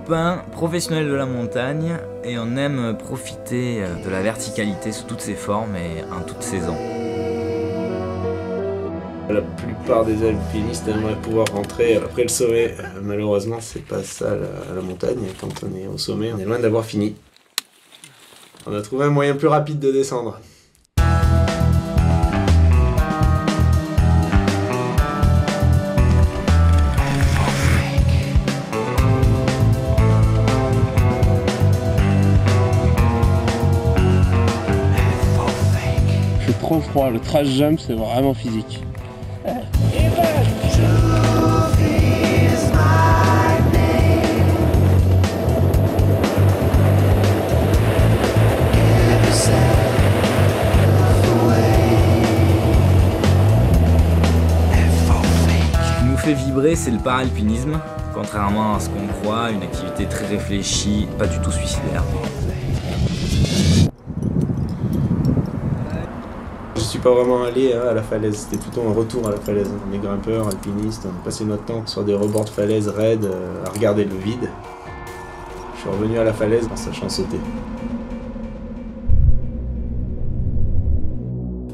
copains professionnels de la montagne et on aime profiter de la verticalité sous toutes ses formes et en toutes saisons. La plupart des alpinistes aimeraient pouvoir rentrer après le sommet. Malheureusement, c'est pas ça la montagne. Quand on est au sommet, on est loin d'avoir fini. On a trouvé un moyen plus rapide de descendre. J'ai trop froid, le trash jump c'est vraiment physique. Ce qui nous fait vibrer, c'est le paralpinisme. Contrairement à ce qu'on croit, une activité très réfléchie, pas du tout suicidaire. Je suis pas vraiment allé à la falaise, c'était plutôt un retour à la falaise. On est grimpeurs, alpinistes, on a passé notre temps sur des rebords de falaise raides à regarder le vide. Je suis revenu à la falaise en sachant sauter.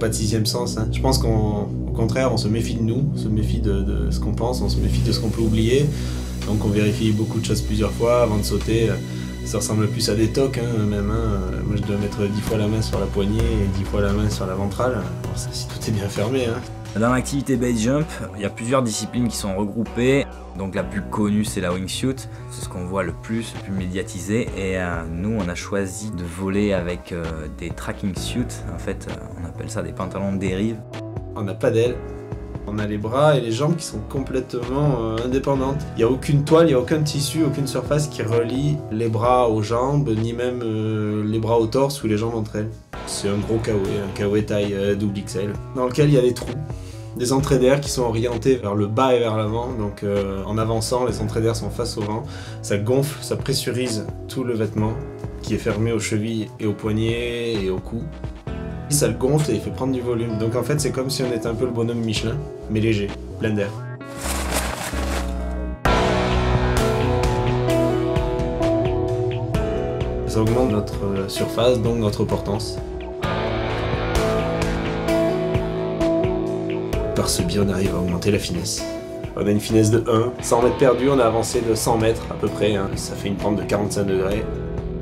Pas de sixième sens, hein. Je pense qu'au contraire, on se méfie de nous, on se méfie de ce qu'on pense, on se méfie de ce qu'on peut oublier. Donc on vérifie beaucoup de choses plusieurs fois avant de sauter. Ça ressemble plus à des tocs, hein, même. Moi je dois mettre 10 fois la main sur la poignée et 10 fois la main sur la ventrale. Alors, si tout est bien fermé. Hein. Dans l'activité base jump, il y a plusieurs disciplines qui sont regroupées. Donc la plus connue, c'est la wingsuit. C'est ce qu'on voit le plus médiatisé. Et nous, on a choisi de voler avec des tracking suits. En fait, on appelle ça des pantalons de dérive. On n'a pas d'ailes. On a les bras et les jambes qui sont complètement indépendantes. Il n'y a aucune toile, il n'y a aucun tissu, aucune surface qui relie les bras aux jambes, ni même les bras au torse ou les jambes entre elles. C'est un gros kawaii, un kawaii taille double XL, dans lequel il y a des trous, des entrées d'air qui sont orientées vers le bas et vers l'avant. Donc en avançant, les entrées d'air sont face au vent. Ça gonfle, ça pressurise tout le vêtement qui est fermé aux chevilles et aux poignets et au cou. Ça le gonfle et il fait prendre du volume. Donc en fait c'est comme si on était un peu le bonhomme Michelin, mais léger, plein d'air. Ça augmente notre surface, donc notre portance. Par ce biais on arrive à augmenter la finesse. On a une finesse de 1, 100 mètres perdus, on a avancé de 100 mètres à peu près. Hein. Ça fait une pente de 45 degrés.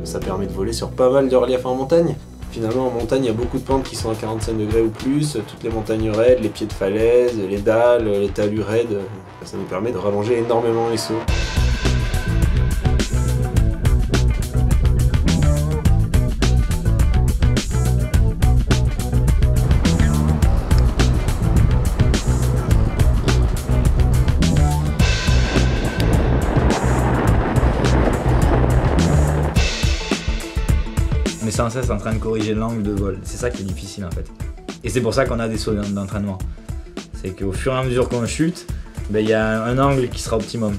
Ça permet de voler sur pas mal de reliefs en montagne. Finalement, en montagne, il y a beaucoup de pentes qui sont à 45 degrés ou plus, toutes les montagnes raides, les pieds de falaise, les dalles, les talus raides. Ça nous permet de rallonger énormément les sauts. On est sans cesse en train de corriger l'angle de vol. C'est ça qui est difficile en fait. Et c'est pour ça qu'on a des sauts d'entraînement. C'est qu'au fur et à mesure qu'on chute, il y a un angle qui sera optimum.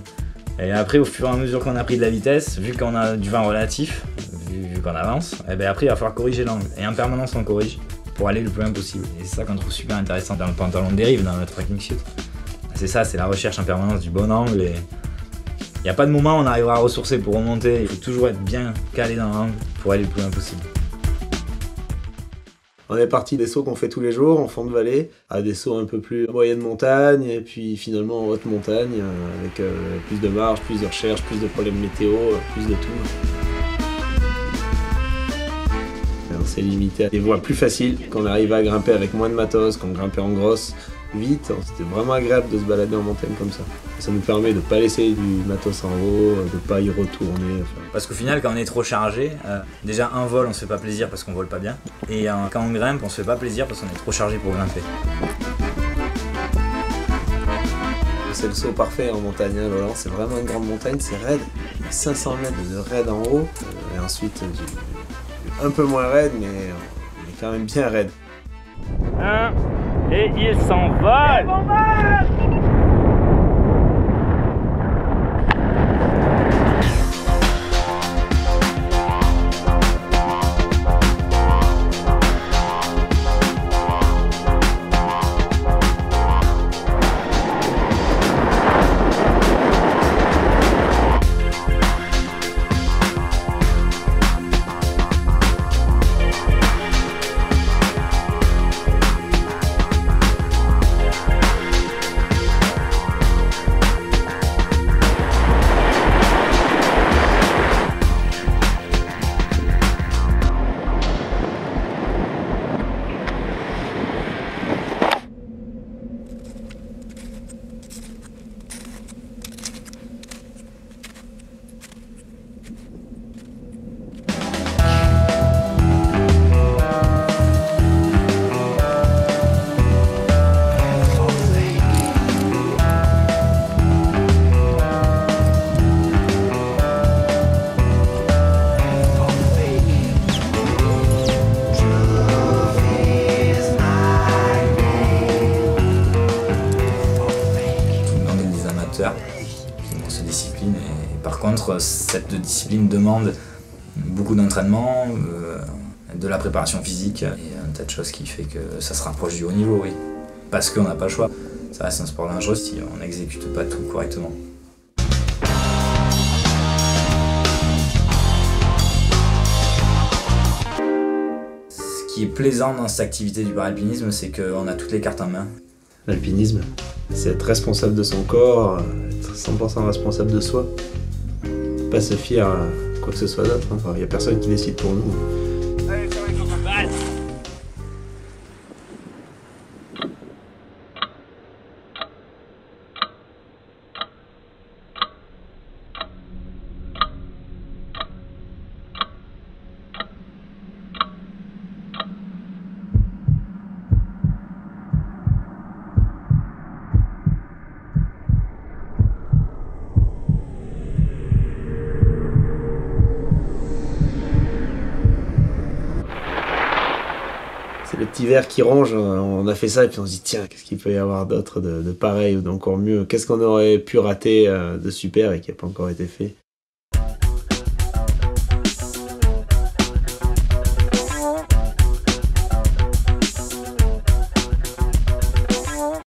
Et après, au fur et à mesure qu'on a pris de la vitesse, vu qu'on a du vent relatif, vu qu'on avance, et après il va falloir corriger l'angle. Et en permanence on corrige pour aller le plus loin possible. Et c'est ça qu'on trouve super intéressant dans le pantalon de dérive, dans le tracking suit. C'est ça, c'est la recherche en permanence du bon angle. Et il n'y a pas de moment où on arrivera à ressourcer pour remonter. Il faut toujours être bien calé dans l'angle pour aller le plus loin possible. On est parti des sauts qu'on fait tous les jours en fond de vallée, à des sauts un peu plus moyenne montagne, et puis finalement en haute montagne, avec plus de marge, plus de recherche, plus de problèmes météo, plus de tout. Et on s'est limité à des voies plus faciles, qu'on arrivait à grimper avec moins de matos, qu'on grimpait en grosse, vite. C'était vraiment agréable de se balader en montagne comme ça. Ça nous permet de ne pas laisser du matos en haut, de ne pas y retourner. Parce qu'au final, quand on est trop chargé, déjà un vol, on se fait pas plaisir parce qu'on vole pas bien. Et quand on grimpe, on se fait pas plaisir parce qu'on est trop chargé pour grimper. C'est le saut parfait en montagne, hein, Lolland. C'est vraiment une grande montagne, c'est raide. Il y a 500 mètres de raide en haut. Et ensuite, un peu moins raide, mais on est quand même bien raide. Et il s'envole. Cette discipline demande beaucoup d'entraînement, de la préparation physique et un tas de choses qui fait que ça se rapproche du haut niveau, oui. Parce qu'on n'a pas le choix. Ça reste un sport dangereux si on n'exécute pas tout correctement. Ce qui est plaisant dans cette activité du paralpinisme, c'est qu'on a toutes les cartes en main. L'alpinisme, c'est être responsable de son corps, être 100% responsable de soi. Pas se fier à quoi que ce soit d'autre. Il n'y a personne qui décide pour nous. Allez, ça va, il faut qu'on batte. C'est le petit verre qui ronge, on a fait ça et puis on se dit tiens, qu'est-ce qu'il peut y avoir d'autre de pareil ou d'encore mieux? Qu'est-ce qu'on aurait pu rater de super et qui n'a pas encore été fait?